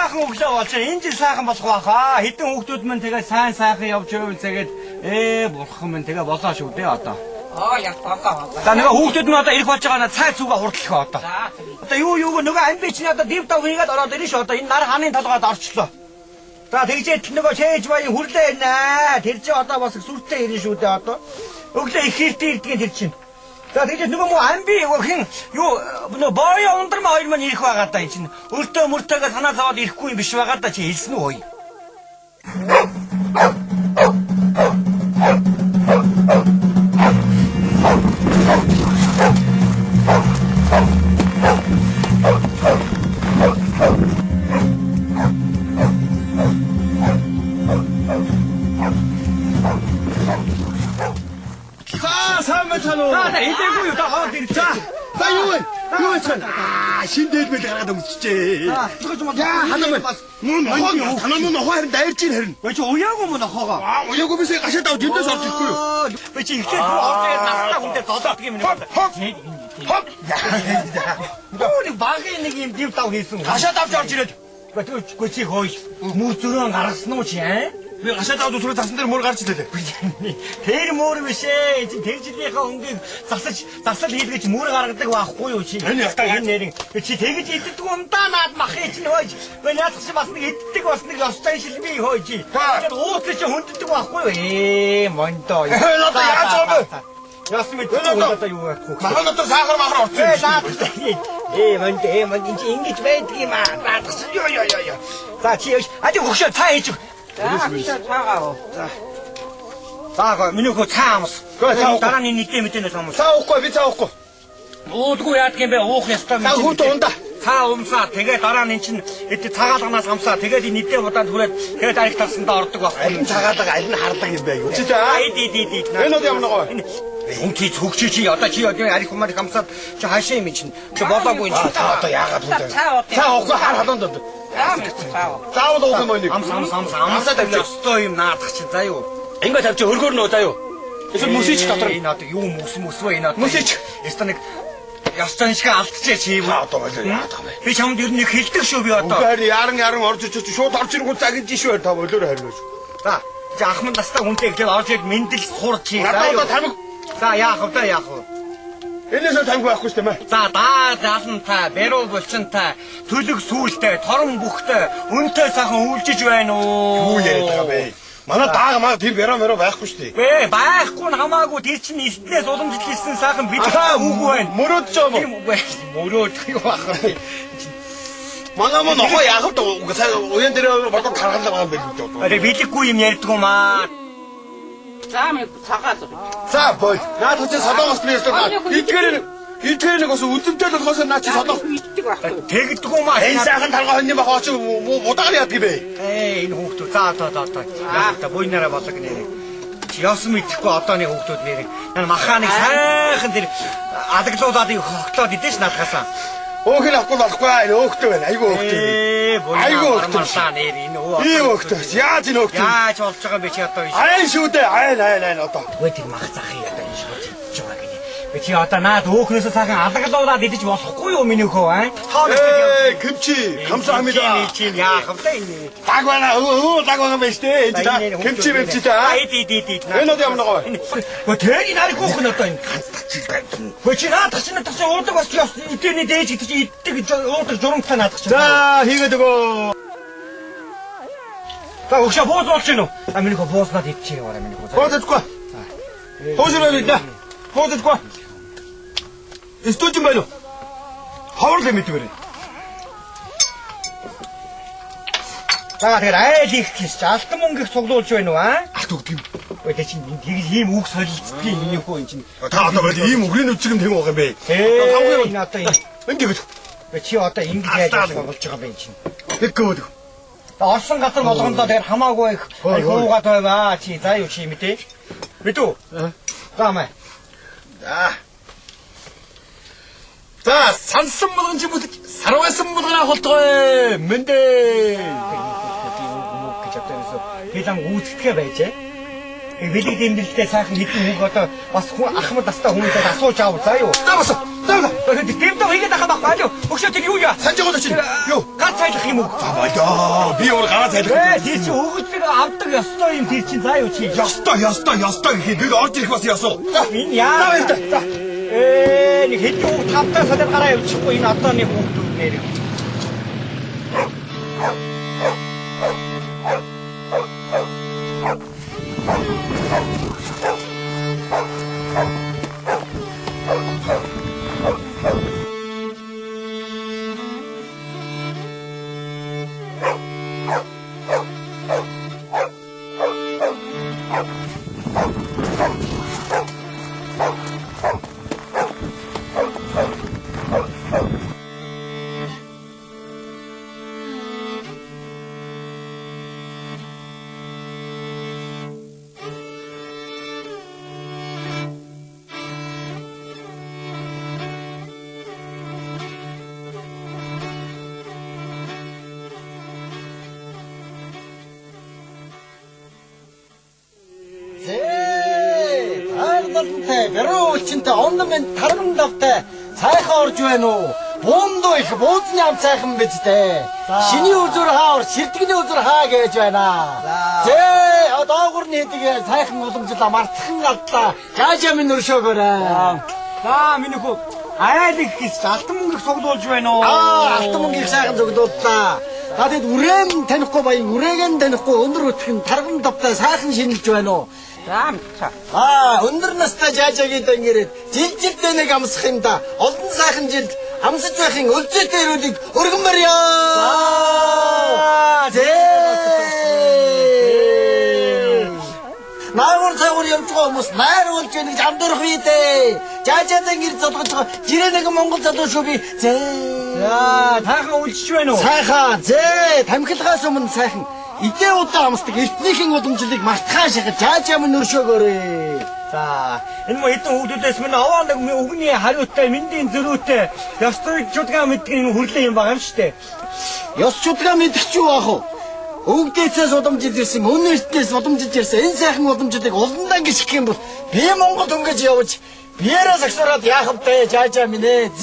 сайхан өглөө болж байна. Энэ жил сайхан болох байхаа. Хэдэн хүүхдүүд мань тэгээ сайхан явж байвал тэгээд бурхан минь тэгээ болоо шүү дээ одоо. Яг болоо. За нөгөө хүүхдүүд нь одоо ирэх болж байгаа цай цугаа хурдлах одоо. Одоо юу нөгөө амбич нь одоо див дав хийгээд ороод ирнэ шүү. Одоо энэ нар хааны толгойд орчлоо. За тэгжээд нөгөө шээж баян хүрлээ ирнэ. Тэр чи одоо бас сүртэй ирнэ шүү дээ одоо. Өглөө их хэртэй ирдгийн тэр чинь. За тэгжээд нөгөө муу амби хин юу нөгөө боёо ундрам хоёр маань ирэх байгаа даа энэ чинь. Өртөө мөртөөгээ санаа зовоод ирэхгүй юм биш байгаа даа чи хэлсэн үү хөөе. 자, 이대구요. 자, 요원. 신대들 가라다 묻지. 야, 하나만. 하나만 화를 날진 해는. 왜 저 오야고만 허가? 오야고면서 가셨다고 진짜 할 수 있고요. 왜 지금 이렇게 어제 났다 근데 더 어떻게 하면 헉. 우리 막에 있는 게 뒤다고 했어. 가셨다고 저지래. 그치 거기 무스런 갈았어 놓지. 왜 가셨다고도 소리 자신 대로 뭘 가르치대? 대리 모르면서 지금 대기지대가 온게 싹싹 해드겠지 뭐라 가라겠다고 왔고요 지. 아니 약간 내린 그치 대기지 이때도 온다 나막 해지 너지. 왜 내가 다시 봤으니까 이때가 왔으니까 여수자리 실비 허지. 이제 옷을 좀 흔들고 왔고요. 뭔또. 나도 야저는. 야스미 또 온다 요거. 막아놨다 사과를 막으러 왔지. 뭔데 이제 인기 왜 이렇게 막 요요요요. 자 지금 아주 혹시 다 해줘. 자, 차가워. 자, 민우 그거 차 암스. 그래, 차 없고. 나란히 니 때문에 때문에 차 암스. 차 없고, 밑차 없고. 어두고 야트게 배 오크에서 차 후또 온다. 차 옴사, 되게 나란히 친, 이때 차가다나 삼사, 되게 니 때보다 그래, 되게 다리 탔습니다, 어떻고. 차가다가 아니면 하르다긴데, 이거. 진짜? 아이디디디. 왜 어디 한번 나가? 용기 죽지지, 어따지, 어디, 아리 그만이 감싸, 저 할시에 미친, 저 뭐다 보이지. 차 어떠, 야가 보자. 차 없고, 하라던데. 싸워도 오고 뭐니? 암사 잡죠. 스토임 나 다시 자요. 인가 잡죠. 얼굴 넣어자요. 그래서 무시치 같더라. 나도 요 무스 이나. 무시치. 일단은 야스탄 씨가 알트제 지부. 또 맞아. 이 장들이 힐득 쇼비 왔다. 그래 야랑 어르주 쇼 달치는 거 짜긴지 쇼 다 뭘로 해로. 자, 이제 아흐만 나스타 온때 이제 아주 민들 소르치. 나도 닮고. 자, 야, 갑다 야. Энэсээ таньгүй байхгүй шүү дээ. За даалнтай, бэрүү булчинтай, төлөг сүүлтэй, торон бүхтэй, өнтэй сайхан үйлжиж байна уу? Юу яриад байгаа бэ? Манай даага маа тэр бэрөө байхгүй шүү дээ. Байхгүй нь хамаагүй тэр чинь эстнээс уламжлалсан сайхан бид үгүй байна. Мөрөөд ч юм уу? Мөрөөд юу бахаа. Манай мөн нохоо яах вэ? Сайн уян дээр бодож гаргалаа байгаа юм байна. Арай биелэхгүй юм ярьдгүй маа. За ми цагаад. За бой. Наад ч солонгос плейс дээр Эдгээр нэг бас үдэмтэй л болохоос наа чи солонгос иддэг байхгүй. Тэгдэггүй маа. Энэ сайхан талгаа хоньны бахаа чи мудагаар яадаг бэ? Энэ хүүхдүүд за буйнараа болог нэр. Чи яасан мэдэхгүй одооны хүүхдүүд нэр. Махааныг сайхан тэр адаглуулаад хогтлоод идэж надгасаа. Өөхөл авахгүй болохгүй өөхтэй байна. Айгу өөхтэй. Айгу өөхтэй нэр энэ өө. Ийм өөхтэй. Яаж энэ өөхтэй? Яаж болж байгаа юм бэ чи одоо энэ? Айн шүү дээ. Айн одоо. Өө тэр мах захыг одоо энэ шүү дээ. Чи одоо наад өөхнөөс сайхан адаглуулаад идэж болохгүй юу миний хөө аа? Кимчи, 감사합니다. Чи яах вэ энэ? Даг байна. Даг байгаа юм шүү дээ. Энэ кимчи мэмчтэй аа. Энэ одоо юм нөгөө. Өө тэрий нарыг хөөх нь одоо энэ. Өө чи наад чинь уудаг бас чи эдний дээж идэж иддэг уудаг журамтай наадах чинь. За хийгээд өгөө. За өгшө боос болж гинөө. А миний хөө бооснаад идчихээ яваарай миний хөө. Боосдгүй. Боосроо идэ. Боосдгүй. Студент байна уу? Хавар л мэдвэрээ. За тэгэхээр айл их гэж алтан мөнгөийг цуглуулж байна уу аа? Алт өгдөг юм. Ой тэ чинь ийм үг солилцдгийг миний хөө энэ чинь. Та одоо бол ийм үгрийн үчиг юм байгаа юм бэ? Хамгийн энэ одоо ингэж. Чи одоо ингэж яаж болж байгаа юм чинь. Тэггөөд. Орсон газар болгондоо тэгэхээр хамаагүй их хуугаад байваа чи заа юу чи мэдээ. Мэдүү? За маа. За сансан болгонч бүт сарвасан болгоно холтгой мэндэ гэж атаасаа хэлэн үүсгэхэ байжээ. Билэг дэмбэлтэй сайхан хэдэн үг одоо бас ахмад тастаа хүмүүсээс асууж аав заа юу. За бас Дэмдөө хийгээд байгаа байхгүй алуу. Өгшөөтэй юу яа? Санж байгаа чинь. Юу? Ганц цайлах юм уу? За болоо. Би өөр гараа цайлах. Тэр чинь өгөөдлөг авдаг ёстой юм тэр чинь заа юу чи. Ёстой гэхэд бид орж ирэх бас ёсоо. Энэ яа. Нэг хэд үг тавтаа садад гараа явчихгүй энэ одоо нэг хүүхдүүд нэр. Гэрүүлчэнтэй ондомын тарган давтай сайхан орж байна уу? Буундуу их бууцны ам сайхан биз дээ. Шиний үзүр хаа, ширтгэний үзүр хаа гэж байна. Зээ, доогорны хэдийг сайхан уламжлаа мартхан алдлаа. Жаажаа минь өршөөгөөрэй. За миний хүү айлыг хийс алтан мөнгө цуглуулж байна уу? Алтан мөнгөийг сайхан цуглууллаа. Та тэд үрээн танихгүй баян үрээген танихгүй өндөр өтгөн тарган давтай сайхан шинэлж байна уу? Өндөр настай жаажагийн дангирээд жилдээ нэг амсах юм да. Олон сайхан жил амсаж байхын өлзөөтэй ирүүлийг өргөн барья. Наагур цагур явж байгаа хүмүүс найруулж байна гэж амдурах үү дээ. Жаажаадан гэр зодгож байгаа жирээ нэг Монгол залуу шүү би. Таахан үлжиж байна уу? Сайхан. Тамхилгаас өмнө сайхан. Идээ удаа амсдаг эртнийхэн уламжлалыг мартахаа шахаж жаажаа минь өршөөгөөрэй. За энэ мө хэдэн хүүхдүүдээс минь овоо нэг өгний хариутай мэндийн зөрүүтэй ёстой чудгаа мэдгэн хүрлээ юм байгаа юм штэ. Ёс чудгаа мэдчих юу ах вэ? Өвгдээсээс уламжилж ирсэн өнөөтнээс уламжилж ирсэн энэ сайхан уламжлалыг уландаа гიშгэх юм бол би Монгол өнгөж явж биеэрээ сагсураад яах вэ жаажаа минь ээ.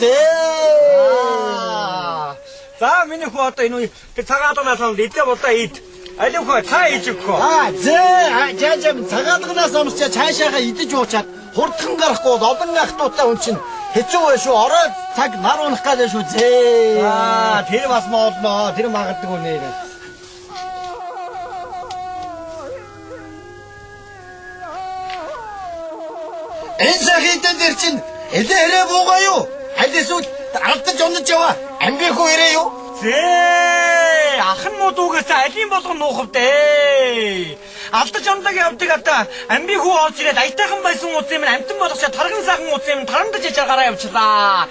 За миний хүү одоо энэ цагаатнаас нь идэ болоо ид. Алиухаа цаа хийж өгөх. Жаажаа цагаатнаас амсчаа цаашаага идэж уучаад хурдхан гарахгүй бол олон ахтуутай хүн чинь хэцүү байх шүү. Орой цаг нар унах гэдэг шүү. Тэр бас моолноо. Тэр магадгүй нэр. Энэ цагийн дээр чинь элэрэ буугаа юу? Аль эсвэл алдаж унаж яваа. Амбихуу ирээ юу? Ахан муудуугаас алин болгон нуухав дээ. Алдаж ондаг явдаг одоо амбихуу орж ирээд аятайхан байсан утсан юм амтан болгочоо тарган сайхан утсан юм тарандаж яжаар гараа явчлаа.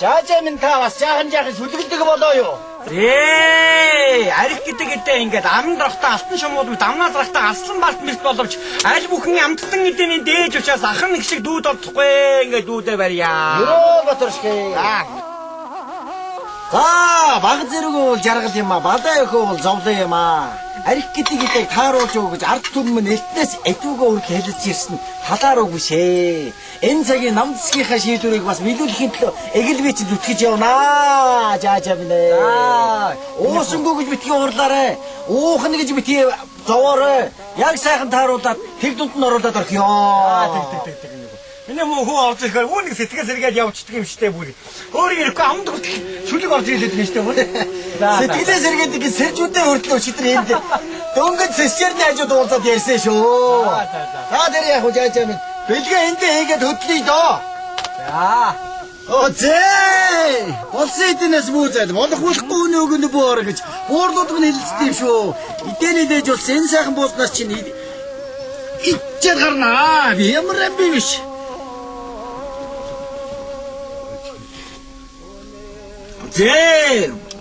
Жаажаа минь та бас жаахан сүлгэлдэг болоо юу? Арих гэдэг ингээд аман дарахтаа алтан шумууд дамнаас дарахтаа алсан балт мэрт боловч аль бүхэн амтсан эдэний дээж учраас ахан их шиг дүүд олдохгүй ингээд дүүдээ барья. Ерөө батаршгүй. За баг зэрэгөө бол жаргал юм а, балаа өхөө бол зовлон юм а. Арих гэдэг тааруулж өгөө гэж ард түмэн элтнээс эдүүгөө хүртэл хэлж ирсэн талаар үг бишээ. Энэ цагийн нам засгийнхаа шийдвэрийг бас мэдүүлэхийн төлөө эгэлвэч зүтгэж явнаа. Жаажаа минь ээ. Уусангүй гэж битгий уурлаарэ. Уухна гэж битгий зовоорой. Яг сайхан тааруулаад тэг дунд нь оруулаад орхиё. Миний мөн хүү орж ирэхээр үүнийг сэтгэл сэргээд явчихдаг юм штэ бүр. Өөрийг ирэхгүй амд шүлэг орж ирээд байна штэ бүр. Сэтгэлээ сэргээд ингэ сэржүүдээ хөртлөө шитрээ энд. Дөнгөж сэсчэрний хажууд уулзаад ярьсан шүү. За тэр яг жаажаа минь бэлгээ эндээ хийгээд хөдлөе доо. Болсон эднээс бүүзээд болох болохгүй нөгөөний бөөр гэж буурлууд нь хэлэлцдэг юм шүү. Эдэний дээж болсон энэ сайхан буузнаас чинь ичээд гарнаа. Би ямар амби биш.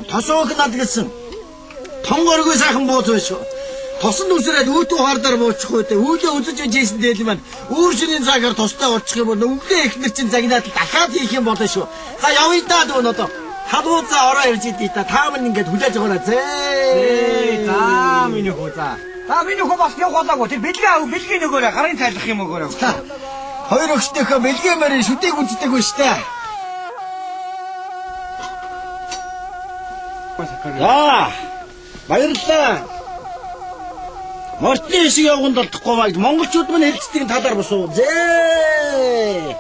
Тосоог над гэсэн тонгоргүй сайхан бууз байна шүү. Тосон үсрээд өөдөө хардаар буучих үү. Өөдөө үзэж байжсэн дээл маань өөр шинийн цагаар тустай болчих юм бол өвдөө эхнэр чинь загнаад дахиад хийх юм болно шүү. За явъя даа дөө одоо. Халуузаа ороо ирж идэе та. Та мань ингээд хүлээж байгаа зээ. За миний хүү за. За миний хүү бас явах болоогүй. Тэр бэлгийн нөгөөрэ гарын цайлах юм өгөөрэй. Хоёр өгчтэйхөө бэлгээмээр шүтэйг үздэг штэ. За. Баярлалаа. Мортны шиг явганд олдохгүй байж монголчууд мань хэлцдэг талаар босуу. Зээ.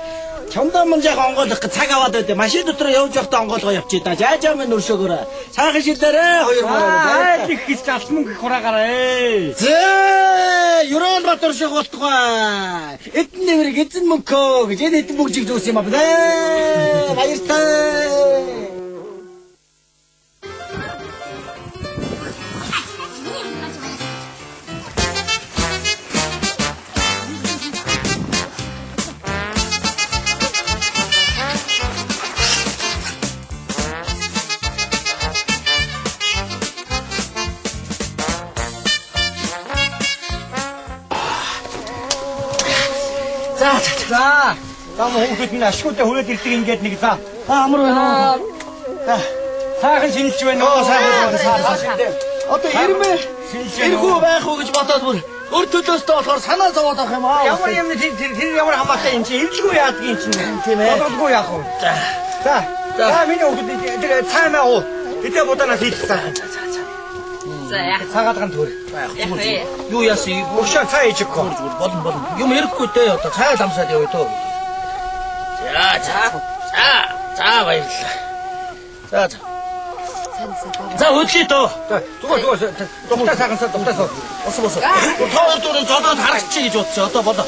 Чамдаа мөн яг онгойлох цаг аваад байдэ. Машин дотор явж явахдаа онгойлгоо явчих та. Жаажаа минь өршөөгөөрэй. Сайхан шилдээрээ хоёр мөрөө. их гэж алт мөнгө хураагаарай. Зээ. Юрон Батор шиг болтгоо. Эдэн нэрэг эзэн мөнгөө гэж эдэн бүгжиг зүүс юм аа. Баярлалаа. За, хүмүүс минь ашгүйдээ хүрээд ирдэг ингээд нэг за. Амар байна уу? За, сайхан шинэлж байна уу? Сайхан. Одоо ирмээ. Ирхүү байх уу гэж бодоод бүр өр төлөөстэй болохоор санаа зовоод авах юм аа. Ямар юм тэр ямар хамаатай юм чи эвлгүй яадаг юм чинь тийм ээ. Бодолгүй яах вэ? За, миний хүүхэд тэр цаймаа уу. Гэтэ боданаас хийлсэн. За яах. Цагаат ган төр. Юу яасан? Өгшөө цаа ижих гоо. Болон. Юм ирэхгүй дээ одоо цаа ламсаад явъя тоо. За баярлалаа. За өглөө тоо. Зүгээр. Дугтаа цагаансаа дугтаасаа. Бос. Тоо дөрөв зодоод харагч гэж бодсон. Одоо болоо.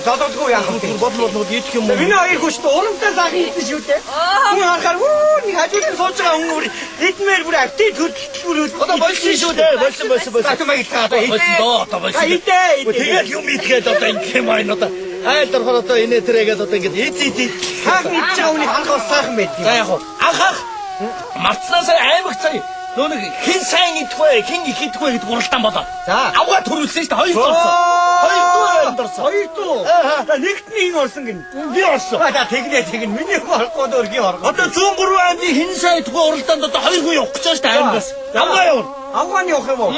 Зодоодгүй яах вэ? Бодлоо идэх юм уу? Миний хоёр хүчтэй уламжлал цаг хийсэн шүү дээ. Хүн харахаар нэг хажуугаар сууж байгаа хүн идмээр бүр актив төрөлтгөрөөд. Одоо болсон шүү дээ. Болсон. Одоо болсон. Тэгээд юм идэхэд одоо ингэх юм байна одоо. Айл дөрхөр одоо инээ тэрэгээд одоо ингэ ид. Хаг идж байгаа хүний хангал сайхан байд. За яг уу. Анхаах. Мартснаас аймаг цай. Нөө нэг хин сайн идэх вэ, хин их идэх вэ гэдэг уралдаан болоо. За. Авгаа төрүүлсэн шүү дээ. Хоёр дуу. Нэгтний орсон гин. Би орсон. Тэгнэ. Миний болохгүй дөргийн орго. Одоо 103 аймгийн хин сайн идэх уралдаанд одоо хоёр хүн явах гэж байна шүү дээ аймагаас. Авгаа явна. Авгааны явах юм уу?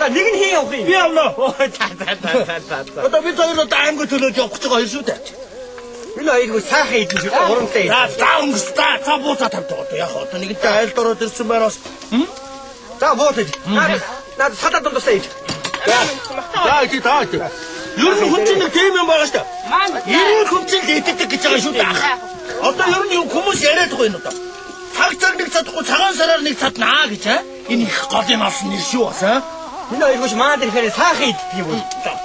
За нэг нь хин явах юм. Би явна. За. Одоо бид хоёр одоо аймаг төлөөд явах гэж байгаа хоёр шүү дээ. Энэ айгүй сайхан идэх шүү дээ. Урамтай. За өнгөстэй. За бууцаа тавьдаг одоо яг одоо нэгэнтэй айлд ороод ирсэн байна бас. За бууцаа. Наад садаа дундасаа ид. За ид. Ер нь хүн чинь нэг тийм юм байгаа шүү дээ. Ерөн хүн чинь иддэг гэж байгаа шүү дээ. Одоо ер нь хүмүүс яриад байгаа юм одоо. Цаг цаг нэг цадахгүй цагаан сараар нэг цаднаа гэж аа. Энэ их голын алсан нэр шүү бас аа. Энэ айгууш маад ирэхээр сайхан иддэг юм.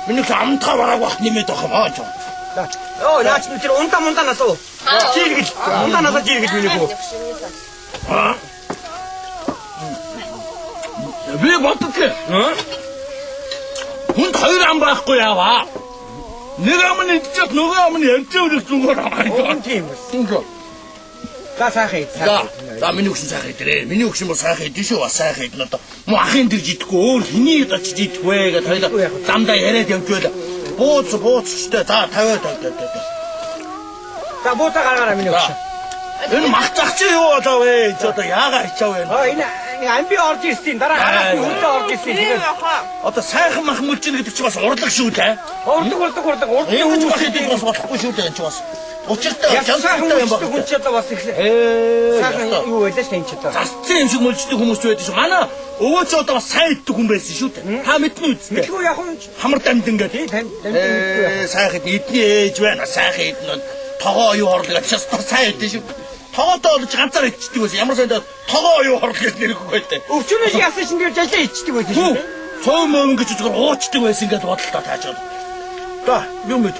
Миний амтгаа барааг бах нэмээд авах юм аа. Оо, наач тэр унтаа насуу. Жиргэл. Унтаанасаа жиргэл миний хөө. Би боддоггүй. Хүнд хоёр ам байхгүй яаваа. Нэг ам нь идчихэл нөгөө ам нь ярьж өгөх зүгээр аа. Тийм үү. За сайхан ид. За миний өгсөн сайхан идрээ. Миний өгсөн бол сайхан ид шүү бас сайхан ид нь одоо. Муу ахын дэрж идэхгүй өөр хэний гачж идэх вэ гэдэг хоёлаа дамдаа яриад явж байла. Бууц штэ. За 50. За бууцаа гаргаараа миний өгсөн. Энэ мах загч юу болоо вэ? Чи одоо яагаа хичээв вэ? Энэ амби орж ирсэн. Дараа хараас хүрдээ орж ирсэн. Тэгээд одоо сайхан мах мөлжин гэдэг чи бас урлаг шүү дээ. Урлаг. Ингэж бас идэв бас болохгүй шүү дээ энэ ч бас. Учиртай сайхан юм баг. Хүн ч одоо бас их сайхан юу байлаа шүү дээ энэ ч одоо. Засцсан юм шиг мөлждөг хүмүүс байдаг шүү. Манай өвөө ч одоо бас сайн иддэг хүн байсан шүү дээ. Та мэднэ үү? Мэдгүй яг юм. Хамар дамдин гэдэг. Сайхан идний ээж байна. Сайхан иднэ. Тогоо юу хорлоо гэж сайн идэж шүү. Тогоотоо олж ганцаар ичдэг байсан. Ямар сайн тогоо юу хорлоо гэж нэрхгүй байлаа. Өвчнөөс яасан чинь тэр жажаа ичдэг байсан шүү. Цоо мөн гэж зүгээр уучдаг байсан гэж бодлоо тааж. За юм мэд.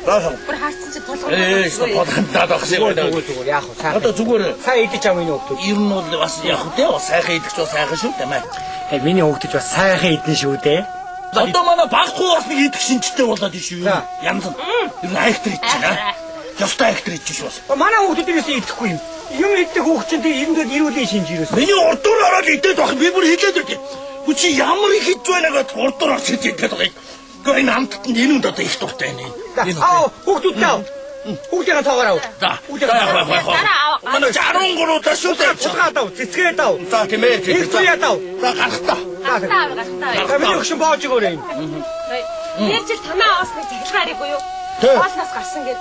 Баахаа. Бүр хаарсан чи толгой. Толгойдаа багш юм байна. Зүгээр яах вэ? Сайхан. Одоо зүгээр сайн идэж авах юм уу? Ер нь бол бас яах вэ? Сайхан идэх ч сайхан шүү дээ маа. Тэгээ миний хүүхдэж бас сайхан идэн шүү дээ. Одоо манай багхгүй бас нэг идэх шинжтэй болоод шүү. Янз. Ер нь айхтар идчихэ. Ястай айхтар идчихэж бас. Манай хүүхдүүд ерөөсөө идэхгүй юм. Юм идэх хүүхд чинь тэр эрэндээ ирүүлээ шинж ерөөсөө. Миний урдуур ороод идээд байх би бүр хэлээд өгье. Хүч ямар их идж байна гэдэг урдуур орж идээд байгаа юм. Гэхдээ энэ амттанд энэ үнд одоо их дуртай байна. Аа хүүхдүүд тав. Хүүхдийн тоогоор ав. За. Манай 63 даа шүү дээ. Чугаа дав. Цэцгээ дав. За тийм ээ. Цэцгээ дав. За гарахтаа. Гарахтаа. Миний өгшин боож өгөөрэй. Тэр жил танаа авсныг цахилгаарыг юу? Хоолноос гарсан гэд.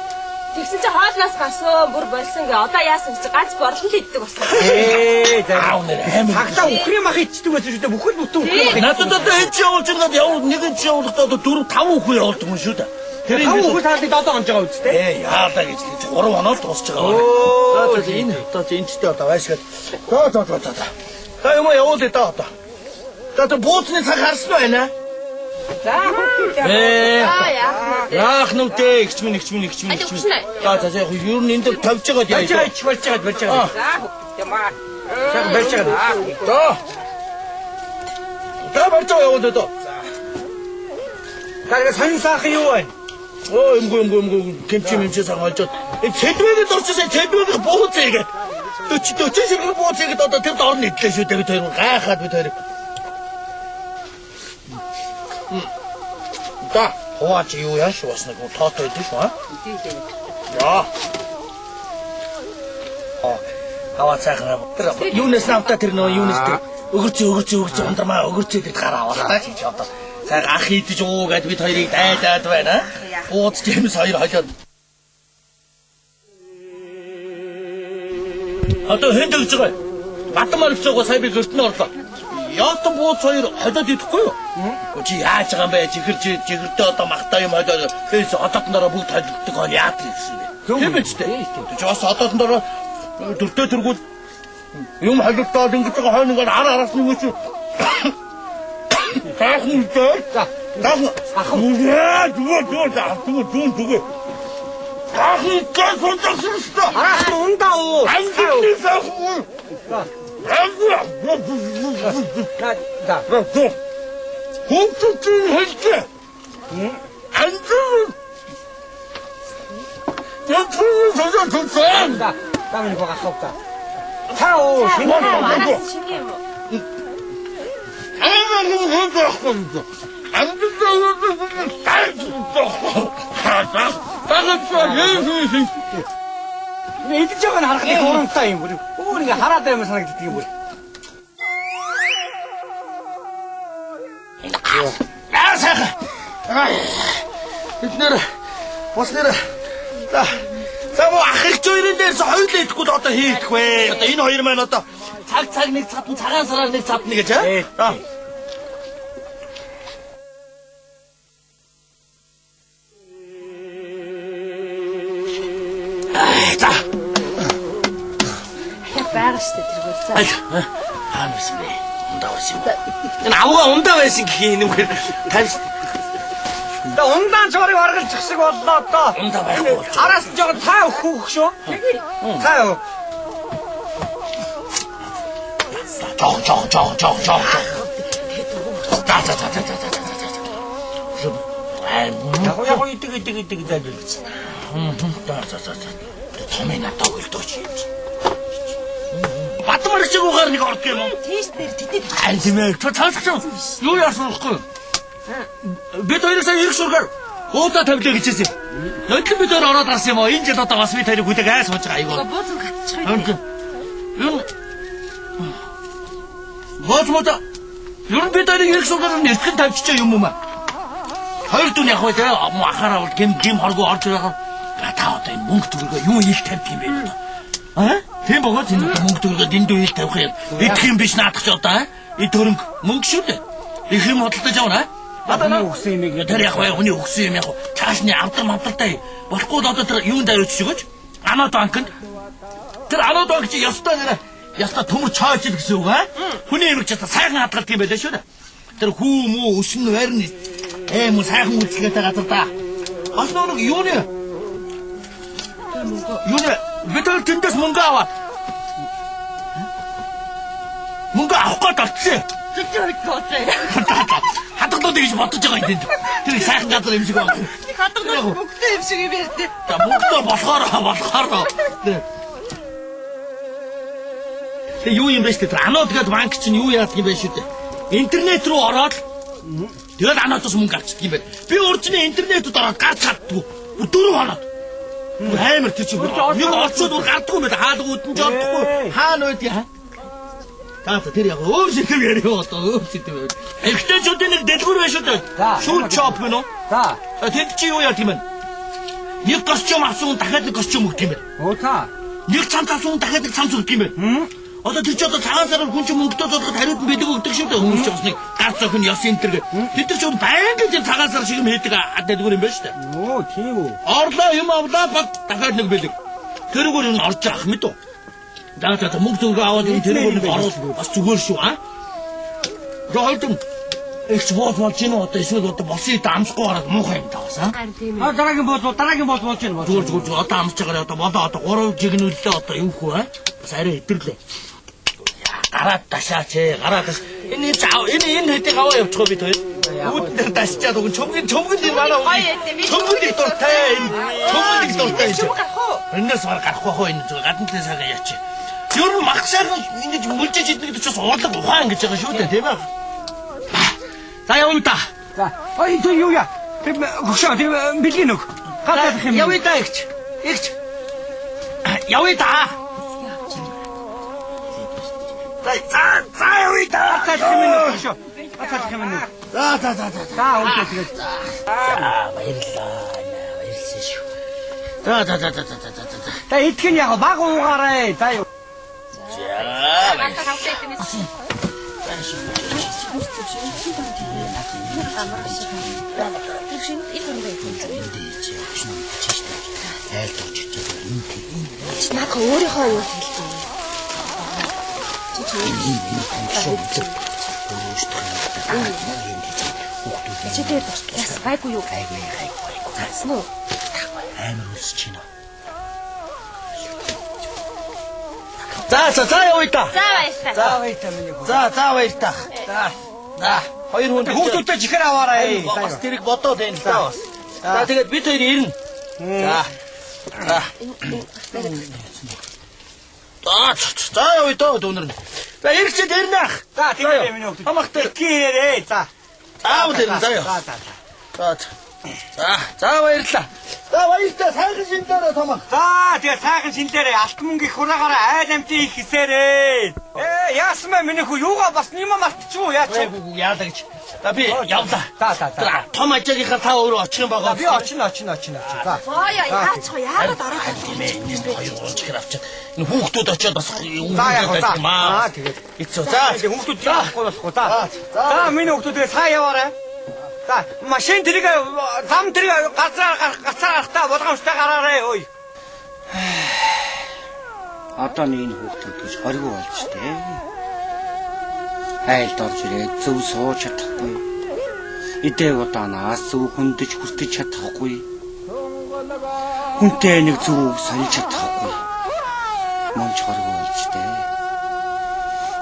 Тэгсэн чи хоолноос гарсан бүр болсон гэ. Одоо яасан чи ганц борлон л иддэг болсон. Аав нэр амар. Цагтаа өхрийн мах иддэг байсан шүү дээ. Бүхэл бүтэн өхрийн мах. Надад одоо энэ ч явуулж байгаа явал нэгэн ч явуулахдаа одоо 4-5 үгүй явуулдаг юм шүү дээ. Тэр энэ үгүй таалыг 7 онж байгаа үстэй. Яалаа гэж 3 хоноод дуусч байгаа. За энэ одоо энэчтэй одоо байшгаад. За. Та юм явуул дээ одоо. За бууцны цаг харсан байна. За. Яах нүдээ ихч минь. За яг юу нэг энэ тавьж байгаа яа. Болж байгаа. Ямаа. Цаг барьж байгаа. За барьж байгаа явуул дээ. Тарга сонин саах юу вэ? Өмгөө кемчи сан олжод. Цэдвэгэд орчихсан цэдвэгийг бууц игээд. 40 ширхэг бууц игээд одоо тэр дор нь идлээ шүү дээ бид хоёр гайхаад бид хоёр. Да, хооч юу яаш басна гоо тоотой дээ шүү аа. Яа. Аваа цахна. Тэр юунес навта тэр нөө юунес тэр өгөрцөө ундрмаа өгөрцөө тэр гараа аваа чи одоо. Цаг ах идэж уу гэд бид хоёрыг дайдаад байна. Бууц Джеймс хоёр хожоод. Одоо хэнд өгч байгаа. Батмаар өчөөгөө сая би гэртэн орлоо. Яатан бууц хоёр хожоод идэхгүй юу? Чи яаж байгаа юм бэ? Жигэртээ одоо махтаа юм хожоод. Тэрс одооднороо бүгд хожигддаг хоо яадаг гэсэн юм. Тийм биз дээ. Чи бас одооднороо дөртөө тэргүүл юм хожигдоод ингэж байгаа хойно ингээд араас нь үгүй чи. Таахын дээр. Яа, дүү. Таахын дээр сонторсон шүү дээ. Араас нь ундаа уу. Англи сахуу. Да. Хөөцөж хэлээ. Англи. Да. Тамин бага хавта. Таа. Шингэн юм. Идэж байгаа нь харахад гурамтай юм бүр. Өөр ингээ хараад байм санагддаг юм бүр. Сайхан. Эднэр боснэр. За муу ах их зөөрөн дээрс хоёулаа идэхгүй одоо хийх вэ? Одоо энэ хоёр маань одоо цаг нэг цатан цагаан сараар нэг цатна гэж аа. За. Бага штэ тэргүүр за. Хаанаас бэ? Ундаа байсан. Энэ авгаа ундаа байсан гэх юм уу? Тавь. Да ундаан чорыг харгалчих шиг боллоо одоо. Ундаа байхгүй бол. Араас нь жоо цаа өөх шүү. Цаа. Жоо. Яг идэг зайлуулж. За. Томын надад өгөлдөөч. Батмар шиг угаар нэг ордог юм уу? Тийш дээр тэтэд. Ань тийм ээ. Цаасч юу яасан вэ? Бид хоёроо сая ирэх сургаар уудаа тавилаа гэжсэн. Нодлон бид хоёр ороод гарсан юм уу? Энэ жил одоо бас бид хоёрыг хүлээг айс сууж байгаа айгуу. Бууцан гатчих. Юу бид хоёрыг ирэх сургаар нь эртхэн тавьчихаа юм уу маа? Хоёр дүн яг вэ? Ахаараа бол гим хоргоо орж байгаа. Та одоо энэ мөнгө төгрөгөө юу их тавьд юм бэ? Аа? Тийм богоо энэ мөнгө төгрөгөө энд үйл тавих юм. Идэх юм биш наадах ч одоо энэ төрөнг мөнгө шүү дээ. Их юм хөдөлж авна. Одоо өгсөн юм тэр яг хүний өгсөн юм яг цаашны амтартай болохгүй л одоо тэр юунд авч өгөөч. Анод банкнд тэр анод банк чи ястаа төмөр чааж ил гэсэн үг аа. Хүний юм ч сайхан хадгалт юм байлаа шүү дээ. Тэр хүү мүү өснө байрны муу сайхан үйлчлэгтэй газар да. Бас нэг юуны бид бол тэндээс мөнгө аваад мөнгө авах гээд орчихсон. Хадгалууд гэж бодож байгаа юм. Тэр сайхан газар юм шиг байна. Хадгалууд мөнгөтэй юм шиг юм байна. За мөнгөтэй болохоор. Тэг юу юм бэ ч тэр анууд гээд банк чинь юу яадаг юм бэ шүү дээ. Интернет рүү ороод тэгэл анаадаас мөнгө авчихдаг юм байна. Би урьдчилан интернетэд ороод гарч чаддгүй. 4 хоноод. Хаймар тэр чинь нэг олцоод гардаггүй юм байна. Хаалгууд нь жолдохгүй. Хаана байдгийг. За тэр яг өөр шидэв яриа одоо өөр шидэв. Эхтэйчүүдийн нэг дэлгүүр байна шүү дээ. Шүүл чоп гэнэ үү? За. Тэд чи юу яа тийм бэ? Нэг костюм авсан дахиад нэг костюм өгд юм бэ. Оо та. Нэг цамц авсан дахиад нэг цамц өгд юм бэ. Одоо тэр ч одоо цагаан сараар хүн чинь мөнгөтэй зодоход хариуд нь бэлэг өгдөг шүү дээ. Хүмүүс ч бас нэг гар цохин ёс энэ төр. Тэд нар ч байнга тэр цагаан сар шиг юм хийдэг дэдгүүр юм байна шүү дээ. Оо тийм үү. Орлоо юм авлаа баг дахиад нэг бэлэг. Тэрүүгээр нь орж ах мэд үү. Даатаа мөнгө төгөө аваад энэ тэрүүгээр нэг оруулах бас зүгээр шүү аа. Роолдом их болж гин одоо эсвэл одоо босын амсахгүй гараад муухай юм таавас аа. Дараагийн болж гин. Зүгээр одоо амсч байгаа одоо болоо одоо 3 жигнүүлээ одоо юу хөө аа. Бас арай идэрлээ. Гараад ташаач гараад энэ хэдийг аваа явчихоо бид хоёр. Үүдээр тасчаад өгөн чөмгөн юм аа. Чөмгөн дуртай. Чөмгөн дуртай. Энэс мар гарах байх энэ зүгээр гадна талын сарга яач. Ер нь магшаахан ингэж мөлжиж идэх гэдэг чинь урлаг ухаан гэж байгаа шүү дээ тийм ээ. За явна та. За. Ой ಇದು юу яа. Хөшөө тийм бэлгийн өг. Гадаадах юм. Явъя та ихч. Явъя та. За явъя та. Гадаадах юм хөшөө. Гадаадах юм. За. За өөдөө тэгээд. Баярлалаа. Баярлсан шүү. За. Та идэх нь яг баг уугаарай. За юу. Наад өөрийнхөө юу хэлдэг. Чигээр бас гайгүй юу? Гайгүй. Гацсан уу? Амар үлсэж байна. За явъя та. За баярлалаа. За баярлалаа миний хөө. За баяр та. За. Хоёр хүн Хүүхдүүдтэй чихэр аваарай. бас тэрийг бодоод байна л да бас. За тэгээд бид хоёр ирнэ. За. За явъя та дүүнэр. За ирчээд ирнэ ах. За тэгээд миний хөө. Хамахтай. Кирээ. За. Аав ирнэ заяа. За баярлалаа. За баярлалаа. Сайхан шиндээрээ томоо. За тэгээд сайхан шиндээрээ алт мөнгө их хураагаараа айл амтын их хэсээрээ. Яасан бэ миний хөө юугаа бас нима мартчихгүй яач. Яалаа гэж. За би явлаа. За. Том ажаагийнхаа та өөрөө очих юм байгаа. Би очино. За. Яагаад ороод Тийм ээ. Энэ хоёр гол чихэр авчаад энэ хүүхдүүд очиод бас Тэгээд эцүү. За хүүхдүүд яахгүй болохгүй. За миний хүүхдүүдээ цаа яваарай. За машин тэрэг зам тэрэг гацаар гарахтаа болгоомжтой гараарай ой. Одоо нэг энэ хүүхдүүд гэж хориг болж тээ. Айлд орж ирээд зөв сууж чадахгүй. Эдээ удаанаас зөв хүндэж хүртэж чадахгүй. Хүнтэй нэг зөв сонирч чадахгүй. Монч хориг болж тээ.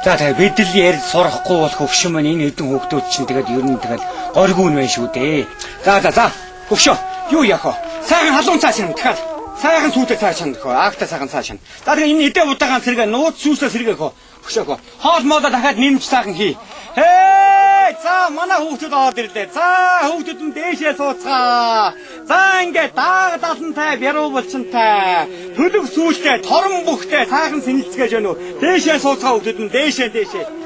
За тэгээ бид л ярь сурахгүй болох өвшин маань энэ хэдэн хүүхдүүд чинь тэгээд ер нь тэгэл горгүй юм байна шүү дээ. За. Өвшөө. Юу яах вэ? Сайхан халуун цааш юм дахиад. Сайхан сүйтэй цааш юм дөхөө. Агта сайхан цааш юм. За тэгээ энэ эдээ удаагаан сэргээ нууц сүүсээ сэргээх үү. Өвшөөгөө. Хоол моодо дахиад нэмж сайхан хий. За манай хүүхдүүд ороод ирлээ. За хүүхдүүд нь дээшээ сууцгаа. За ингээд дааг далантай, бяруу булчинтай, төлөв сүүлтэй, торон бүхтэй сайхан сэнэлцгээж байна уу? Дээшээ сууцгаа хүүхдүүд нь дээшээ.